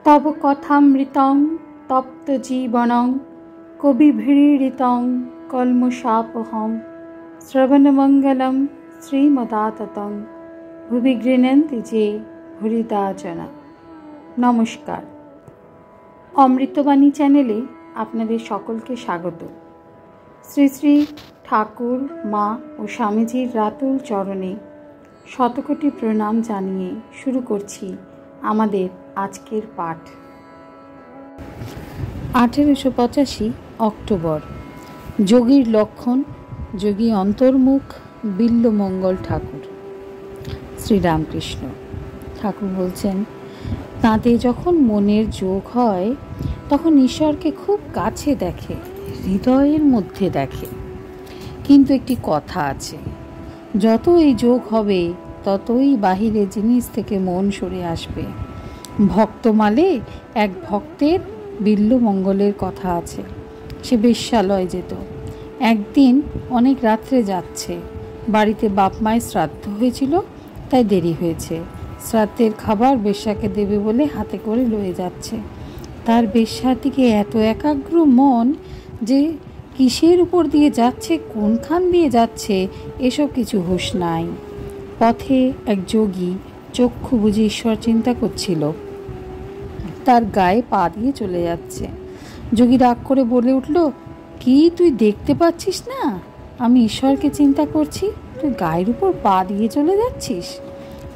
तव कथामृतं तप्त जीवनं कविभिरीडितं कल्मषापहं श्रवणमंगलं श्रीमदाततं भुवि गृह्णन्ति जे भूरिदा जना। नमस्कार, अमृतबाणी चैनेले आपनादेर सकलके स्वागत। श्री श्री ठाकुर मा और स्वामीजीर रातुल चरणे शतकोटी प्रणाम जानिए शुरू करछि आमादेर आजकेर पाठ। 1885 अक्टोबर। जोगीर लक्षण, जोगी अंतर्मुख बिल्लमंगल ठाकुर। श्रीरामकृष्ण ठाकुर बोलছেন, তাতে যখন মনের যোগ হয় তখন ঈশ্বরকে খুব কাছে দেখে, হৃদয়ের মধ্যে দেখে। কিন্তু একটি কথা আছে, যত এই যোগ হবে ততই বাহিরে জিনিস থেকে মন সরে আসবে। ভক্তমালে এক ভক্তের বিল্লমঙ্গলের কথা আছে। সে বেশ্যালয় যেত। একদিন অনেক রাত্রে যাচ্ছে। বাড়িতে বাপ মায়ের শ্রাদ্ধ হয়েছিল, তাই দেরি হয়েছে। শ্রাদ্ধের খাবার বেশ্যাকে দেবে বলে হাতে করে লয়ে যাচ্ছে। তার বেশ্যার দিকে এত একাগ্র মন যে কিসের উপর দিয়ে যাচ্ছে, কোনখান দিয়ে যাচ্ছে, এসব কিছু হুঁশ নাই। পথে এক যোগী চক্ষু বুঝে ঈশ্বর চিন্তা করছিল, তার গায়ে পা দিয়ে চলে যাচ্ছে। যোগী রাগ করে বলে উঠল, কি তুই দেখতে পাচ্ছিস না আমি ঈশ্বরকে চিন্তা করছি, তুই গায়ের উপর পা দিয়ে চলে যাচ্ছিস?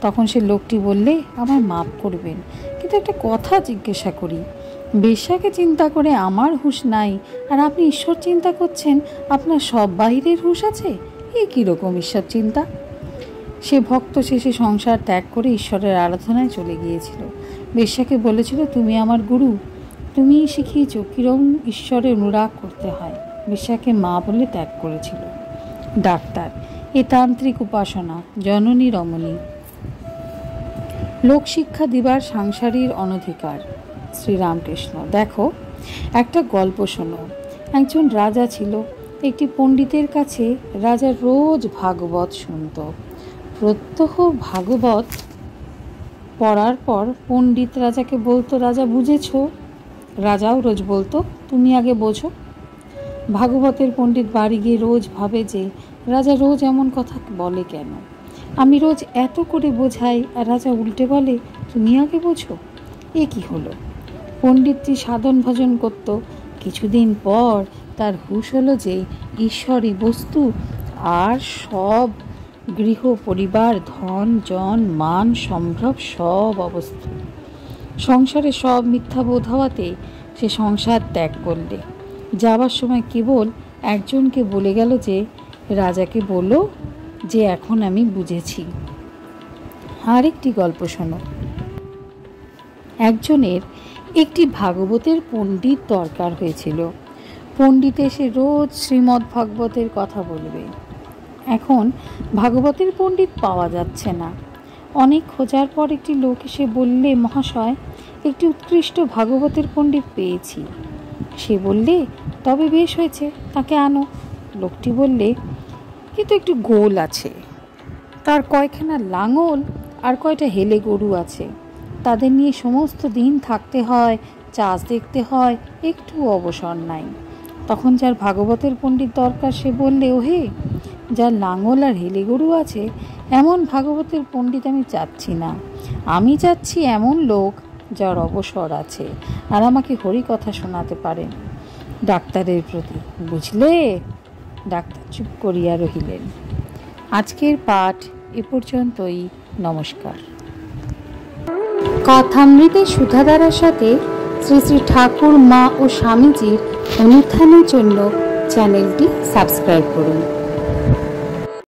তখন সে লোকটি বললে, আমায় মাফ করবেন, কিন্তু একটা কথা জিজ্ঞাসা করি, বেশ্যাকে চিন্তা করে আমার হুঁশ নাই আর আপনি ঈশ্বর চিন্তা করছেন, আপনার সব বাহিরের হুঁশ আছে, এ কীরকম ঈশ্বর চিন্তা? সে ভক্ত শেষে সংসার ত্যাগ করে ঈশ্বরের আরাধনায় চলে গিয়েছিল। বেশ্যাকে বলেছিল, তুমি আমার গুরু, তুমিই শিখিয়েছ কিরম ঈশ্বরের অনুরাগ করতে হয়। বেশ্যাকে মা বলে ত্যাগ করেছিল। ডাক্তার, এ তান্ত্রিক উপাসনা, জননী রমণী। লোকশিক্ষা দিবার সাংসারীর অনধিকার। শ্রীরামকৃষ্ণ, দেখো একটা গল্প শোনো। একজন রাজা ছিল। একটি পণ্ডিতের কাছে রাজা রোজ ভাগবত শুনত। প্রত্যহ ভাগবত পড়ার পর পণ্ডিত রাজাকে বলতো, রাজা বুঝেছ? রাজাও রোজ বলতো, তুমি আগে বোঝো। ভাগবতের পণ্ডিত বাড়ি গিয়ে রোজ ভাবে যে রাজা রোজ এমন কথা বলে কেন, আমি রোজ এত করে বোঝাই আর রাজা উল্টে বলে তুমি আগে বোঝো, এ কি হলো? পণ্ডিতটি সাধন ভজন করত। কিছুদিন পর তার হুঁশ হলো যে ঈশ্বরই বস্তু আর সব গৃহ পরিবার, ধন জন মান সম্ভ্রম সব অবস্থা। সংসারে সব মিথ্যা বোধ হওয়াতে সে সংসার ত্যাগ করলে। যাবার সময় কেবল একজনকে বলে গেল যে রাজাকে বলো যে এখন আমি বুঝেছি। আরেকটি গল্প শোনো। একজনের একটি ভাগবতের পণ্ডিত দরকার হয়েছিল। পণ্ডিত এসে রোজ শ্রীমদ্ ভাগবতের কথা বলবে। এখন ভাগবতের পণ্ডিত পাওয়া যাচ্ছে না। অনেক খোঁজার পর একটি লোক এসে বললে, মহাশয়, একটি উৎকৃষ্ট ভাগবতের পণ্ডিত পেয়েছি। সে বললে, তবে বেশ হয়েছে, তাকে আনো। লোকটি বললে, কিন্তু একটু গোল আছে, তার কয়খানা লাঙল আর কয়টা হেলে গরু আছে, তাদের নিয়ে সমস্ত দিন থাকতে হয়, চাষ দেখতে হয়, একটু অবসর নাই। তখন যার ভাগবতের পণ্ডিত দরকার সে বললে, ওহে, যার লাঙল আর হেলে গরু আছে এমন ভাগবতের পণ্ডিত আমি চাচ্ছি না, আমি চাচ্ছি এমন লোক যার অবসর আছে আর আমাকে হরি কথা শোনাতে পারেন। ডাক্তারের প্রতি, বুঝলে? ডাক্তার চুপ করিয়া রহিলেন। আজকের পাঠ এ পর্যন্তই। নমস্কার। কথামৃতের সুধাধারার সাথে শ্রী শ্রী ঠাকুর মা ও স্বামীজির অনুধ্যানের জন্য চ্যানেলটি সাবস্ক্রাইব করুন।